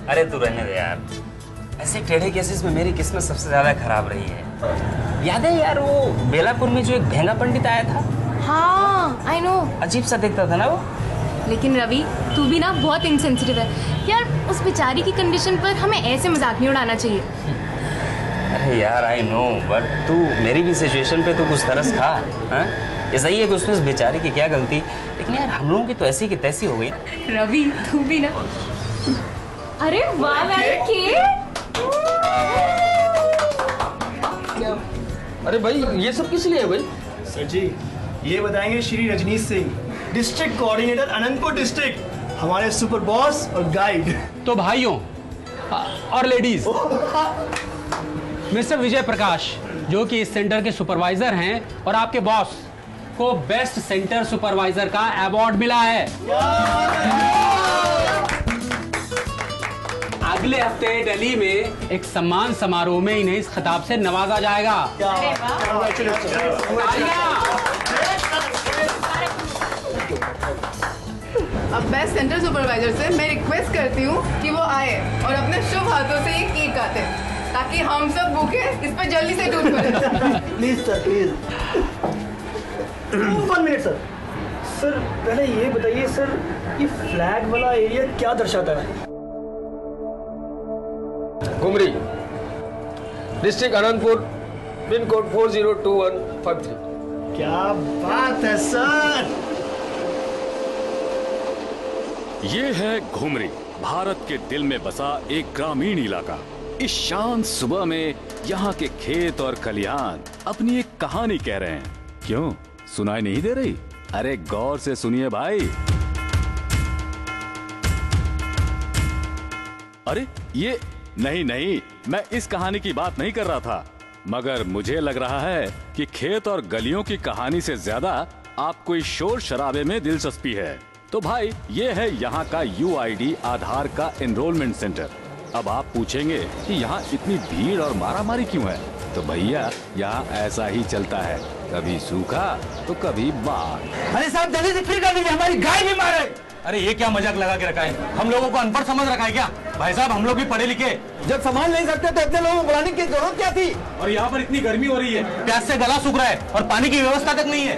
अरे तू रहने दे यार, ऐसे टेढ़े केसेस में मेरी किस्मत सबसे ज्यादा खराब रही है। याद है यार वो बेलापुर में जो एक भेंगा पंडित आया था? हाँ आई नो। अजीब सा दिखता था ना वो। लेकिन रवि तू भी ना बहुत इनसेंसिटिव है यार, उस बेचारी की कंडीशन पर हमें ऐसे मजाक नहीं उड़ाना चाहिए। अरे यार आई नो, बट तू मेरी भी सिचुएशन पे तो कुछ तरस खा। हाँ ये सही है कि उसमें उस बेचारी की क्या गलती, लेकिन यार हम लोगों की तो ऐसी की तैसी हो गई। रवि तू भी ना। अरे वाह अरे भाई ये सब किस लिए है भाई? सर जी ये बताएंगे Shri Rajneesh Singh, district coordinator Anantapur district, हमारे सुपर बॉस और गाइड। तो भाइयों और लेडीज, मिस्टर विजय प्रकाश जो कि इस सेंटर के सुपरवाइजर हैं और आपके बॉस को बेस्ट सेंटर सुपरवाइजर का अवार्ड मिला है। अगले हफ्ते दिल्ली में एक सम्मान समारोह में इन्हें इस खिताब से नवाजा जाएगा। अब बेस्ट सेंटर सुपरवाइजर से मैं रिक्वेस्ट करती हूँ कि वो आए और अपने शुभ हाथों से ये केक काटे ताकि हम सब भूखे इस पर जल्दी से टूट पड़े। Please sir please. 1 minute sir. Sir पहले ये बताइए सर, ये फ्लैग वाला एरिया क्या दर्शाता है? घुमरी, डिस्ट्रिक्ट अनंतपुर, पिन कोड 402153। क्या बात है सर। ये है घुमरी, भारत के दिल में बसा एक ग्रामीण इलाका। इस शांत सुबह में यहाँ के खेत और खलिहान अपनी एक कहानी कह रहे हैं। क्यों सुनाई नहीं दे रही? अरे गौर से सुनिए भाई। अरे ये नहीं, मैं इस कहानी की बात नहीं कर रहा था, मगर मुझे लग रहा है कि खेत और गलियों की कहानी से ज्यादा आपको इस शोर शराबे में दिलचस्पी है। तो भाई ये है यहाँ का UID आधार का एनरोलमेंट सेंटर। अब आप पूछेंगे कि यहाँ इतनी भीड़ और मारामारी क्यों है? तो भैया यहाँ ऐसा ही चलता है, कभी सूखा तो कभी बाढ़। अरे साहब जल्दी से फ्री कर दीजिए, हमारी गाय भी मारे। अरे ये क्या मजाक लगा के रखा है? हम लोगों को अनपढ़ समझ रखा है क्या? भाई साहब हम लोग भी पढ़े लिखे, जब संभाल नहीं सकते तो इतने लोगों को बुलाने की जरूरत क्या थी? और यहाँ पर इतनी गर्मी हो रही है, प्यास से गला सूख रहा है और पानी की व्यवस्था तक नहीं है।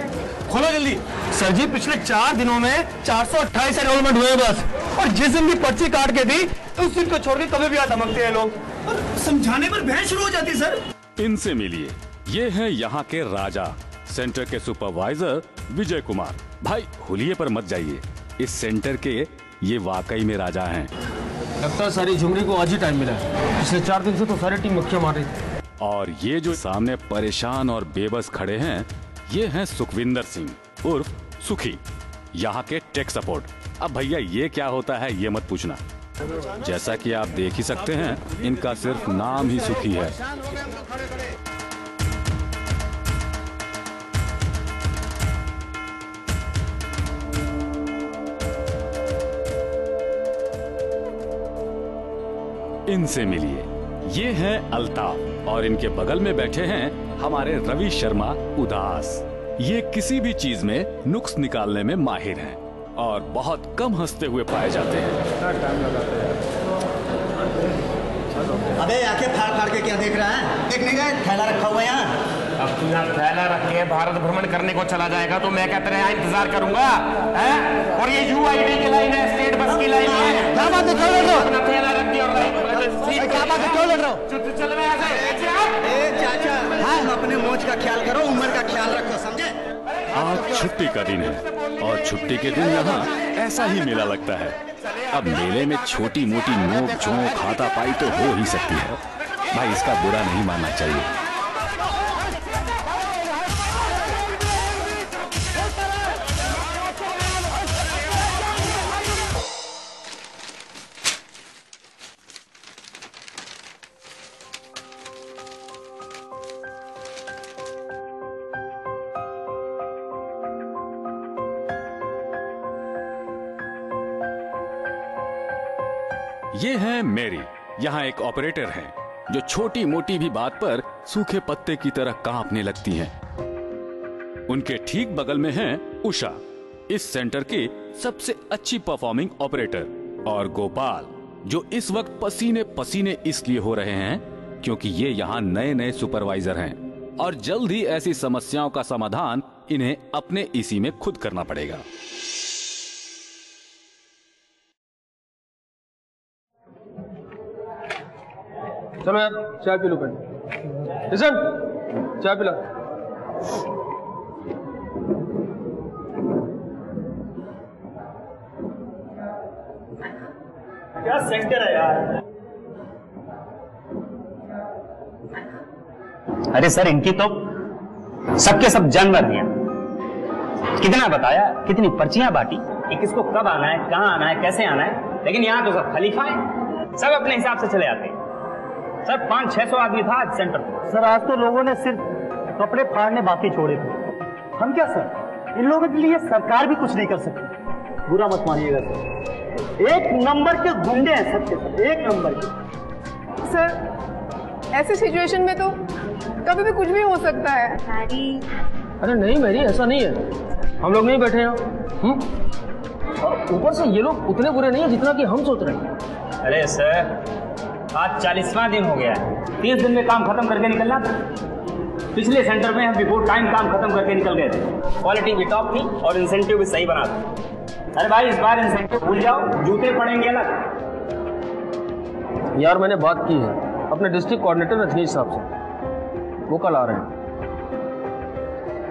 खोलो जल्दी। सर जी पिछले 4 दिनों में 428 एनरोलमेंट हुए बस, और जिस दिन भी पर्ची काट के दी उस दिन को छोड़ के कभी भी आ धमकते हैं लोग, और समझाने पर बहस शुरू हो जाती है सर। इनसे मिलिए, ये है यहाँ के राजा, सेंटर के सुपरवाइजर विजय कुमार। भाई हुलिये पर मत जाइए, इस सेंटर के ये वाकई में राजा हैं। लगता है सारी झुमरी को आज ही टाइम मिला है, पिछले 4 दिन से तो सारी टीम मक्खियां मार रही थी। और ये जो सामने परेशान और बेबस खड़े हैं, ये हैं सुखविंदर सिंह उर्फ सुखी, यहाँ के टेक सपोर्ट। अब भैया ये क्या होता है ये मत पूछना, जैसा कि आप देख ही सकते हैं इनका सिर्फ नाम ही सुखी है। इनसे मिलिए, ये हैं अल्ताफ और इनके बगल में बैठे हैं हमारे रवि शर्मा उदास। ये किसी भी चीज में नुक्स निकालने में माहिर हैं और बहुत कम हंसते हुए पाए जाते हैं। अबे आंखें फाड़ फाड़ के क्या देख रहा है? देखने का थैला रखा हुआ यहाँ। अब तू यहाँ थैला रख के भारत भ्रमण करने को चला जाएगा तो मैं क्या तेरे यहाँ इंतजार करूंगा? और ये UID की लाइन है, स्टेट बस की लाइन है। क्या बात है, क्यों लड़ रहे हो? अपना थैला रख दिया और क्या बात है, क्यों लड़ रहे हो? चल मैं चाचा अपने मोच का ख्याल करो, उम्र का ख्याल रखो, समझे? आज छुट्टी का दिन है और छुट्टी के दिन यहाँ ऐसा ही मेला लगता है। अब मेले में छोटी मोटी नोक झोंक हाथापाई तो हो ही सकती है भाई, इसका बुरा नहीं मानना चाहिए। ये है मेरी, यहाँ एक ऑपरेटर हैं जो छोटी मोटी भी बात पर सूखे पत्ते की तरह कांपने लगती हैं। उनके ठीक बगल में हैं उषा, इस सेंटर की सबसे अच्छी परफॉर्मिंग ऑपरेटर, और गोपाल जो इस वक्त पसीने पसीने इसलिए हो रहे हैं क्योंकि ये यहाँ नए नए सुपरवाइजर हैं और जल्द ही ऐसी समस्याओं का समाधान इन्हें अपने इसी में खुद करना पड़ेगा। चलो यार चाय पी लो पहले। चाय पिला। क्या सेंटर है यार। अरे सर इनकी तो सबके सब जान मर दिया। कितना बताया, कितनी पर्चियां बांटी कि किसको कब आना है, कहाँ आना है, कैसे आना है, लेकिन यहाँ तो सब खलीफा है, सब अपने हिसाब से चले आते हैं। सर 500-600 आदमी था आज सेंटर पर। सर आज तो लोगों ने सिर्फ कपड़े फाड़ने बाकी छोड़े थे। हम क्या सर, इन लोगों के लिए सरकार भी कुछ नहीं कर सकती। बुरा मत मानिएगा सर, एक नंबर के गुंडे हैं सबके सब, एक नंबर के। सर ऐसे सिचुएशन में तो कभी भी कुछ भी हो सकता है। अरे नहीं मैरी, ऐसा नहीं है, हम लोग नहीं बैठे हैं। और ऊपर से ये लोग उतने बुरे नहीं है जितना कि हम सोच रहे हैं। अरे सर आज 40वां दिन हो गया है, 30 दिन में काम खत्म करके निकलना था। पिछले सेंटर में हम बिफोर टाइम काम खत्म करके निकल गए थे। क्वालिटी भी टॉप थी और इंसेंटिव भी सही बना था। अरे भाई इस बार इंसेंटिव भूल जाओ, जूते पड़ेंगे अलग। यार मैंने बात की है अपने डिस्ट्रिक्ट कोऑर्डिनेटर रजनीश साहब से, वो कल आ रहे हैं।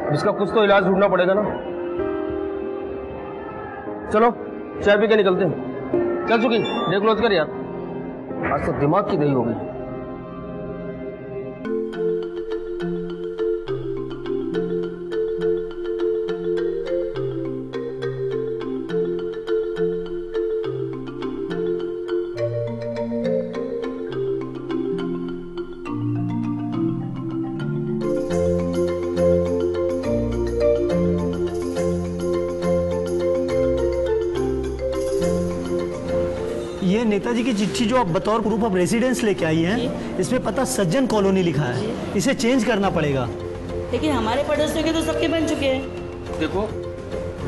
अब इसका कुछ तो इलाज ढूंढना पड़ेगा ना। चलो चाय पी के निकलते हैं। चल चुकी देख लो कर यार, आज तो दिमाग की दही हो गई। ये नेताजी की चिट्ठी जो आप बतौर प्रूफ ऑफ रेसिडेंस लेके आई हैं, इसमें पता सज्जन कॉलोनी लिखा है, इसे चेंज करना पड़ेगा। लेकिन हमारे पड़ोसियों के तो सबके बन चुके हैं। देखो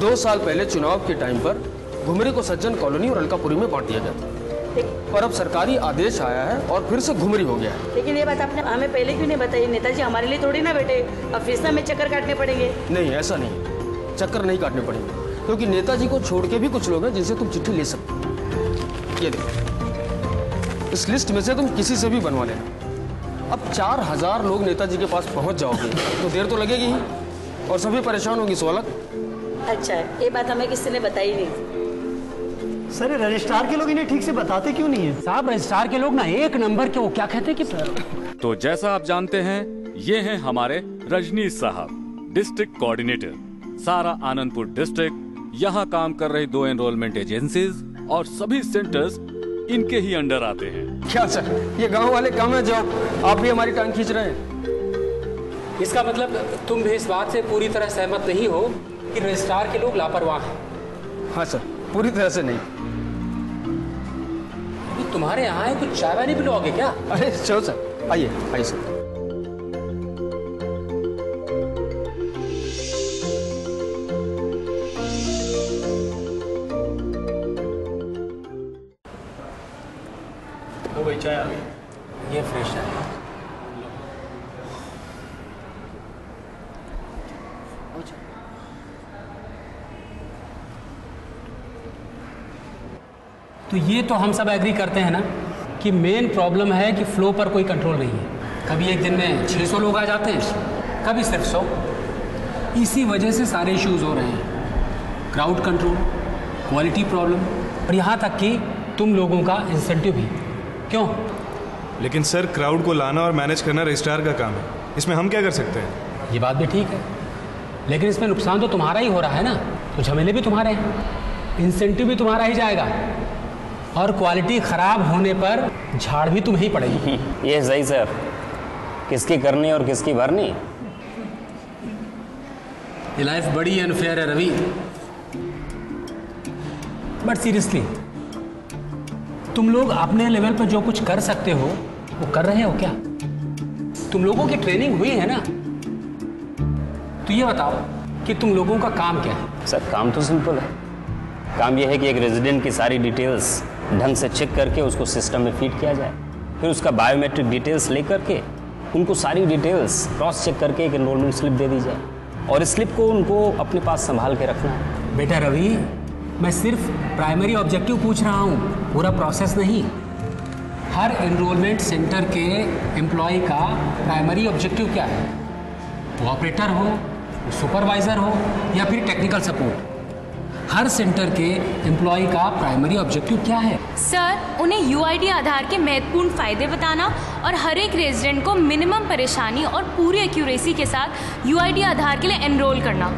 2 साल पहले चुनाव के टाइम पर घुमरी को सज्जन कॉलोनी और अलकापुरी में बांट दिया गया था, पर अब सरकारी आदेश आया है और फिर से घुमरी हो गया है। लेकिन ये बात आपने हमें पहले क्यों नहीं बताई? नेताजी हमारे लिए थोड़ी ना बैठे, अब फीसदा में चक्कर काटने पड़ेंगे। नहीं ऐसा नहीं, चक्कर नहीं काटने पड़ेंगे, क्योंकि नेताजी को छोड़ के भी कुछ लोग हैं जिनसे तुम चिट्ठी ले सकते हो। ये देखो, इस लिस्ट में से तुम किसी से भी बनवा लेना। अब 4000 लोग नेताजी के पास पहुंच जाओगे तो देर तो लगेगी ही, और सभी परेशान होंगी सो अलग। अच्छा ये बात हमें किसी ने बताई नहीं। सर रजिस्ट्रार के लोग इन्हें ठीक से बताते क्यों नहीं है? साहब रजिस्ट्रार के लोग ना एक नंबर के, वो क्या कहते हैं कि तो जैसा आप जानते हैं ये हैं हमारे रजनीश साहब, डिस्ट्रिक्ट कोऑर्डिनेटर, सारा आनंदपुर डिस्ट्रिक्ट। यहाँ काम कर रही 2 एनरोलमेंट एजेंसीज और सभी सेंटर्स इनके ही अंडर आते हैं। क्या सर, ये गांव वाले काम है जो आप भी हमारी टांग खींच रहे हैं? इसका मतलब तुम भी इस बात से पूरी तरह सहमत नहीं हो कि रजिस्ट्रार के लोग लापरवाह हैं? हाँ सर, पूरी तरह से नहीं। तुम्हारे यहाँ है कुछ चाय नहीं पिलवाओगे क्या? अरे चलो सर, आइए आइए सर। चाय आ गई, ये फ्रेश है। तो ये तो हम सब एग्री करते हैं ना कि मेन प्रॉब्लम है कि फ्लो पर कोई कंट्रोल नहीं है। कभी एक दिन में 600 लोग आ जाते हैं, कभी सिर्फ 100। इसी वजह से सारे इश्यूज हो रहे हैं, क्राउड कंट्रोल, क्वालिटी प्रॉब्लम और यहाँ तक कि तुम लोगों का इंसेंटिव भी। क्यों? लेकिन सर क्राउड को लाना और मैनेज करना रजिस्ट्रार का काम है, इसमें हम क्या कर सकते हैं? ये बात भी ठीक है, लेकिन इसमें नुकसान तो तुम्हारा ही हो रहा है ना, तो झमेले भी तुम्हारे हैं, इंसेंटिव भी तुम्हारा ही जाएगा और क्वालिटी खराब होने पर झाड़ भी तुम्हें ही पड़ेगी। ये सही सर, किसकी करनी और किसकी भरनी। ये लाइफ बड़ी अनफेयर है रवि, बट सीरियसली तुम लोग अपने लेवल पर जो कुछ कर सकते हो वो कर रहे हो क्या? तुम लोगों की ट्रेनिंग हुई है ना, तो ये बताओ कि तुम लोगों का काम क्या है? सर काम तो सिंपल है, काम यह है कि एक रेजिडेंट की सारी डिटेल्स ढंग से चेक करके उसको सिस्टम में फीड किया जाए, फिर उसका बायोमेट्रिक डिटेल्स लेकर के उनको सारी डिटेल्स क्रॉस चेक करके एक एनरोलमेंट स्लिप दे दी जाए, और इस स्लिप को उनको अपने पास संभाल के रखना है। बेटा रवि, मैं सिर्फ प्राइमरी ऑब्जेक्टिव पूछ रहा हूँ, पूरा प्रोसेस नहीं। हर एनरोलमेंट सेंटर के एम्प्लॉय का प्राइमरी ऑब्जेक्टिव क्या है? वो ऑपरेटर हो, सुपरवाइजर हो या फिर टेक्निकल सपोर्ट, हर सेंटर के एम्प्लॉय का प्राइमरी ऑब्जेक्टिव क्या है? सर, उन्हें यूआईडी आधार के महत्वपूर्ण फायदे बताना और हर एक रेजिडेंट को मिनिमम परेशानी और पूरी एक्यूरेसी के साथ यूआईडी आधार के लिए एनरोल करना।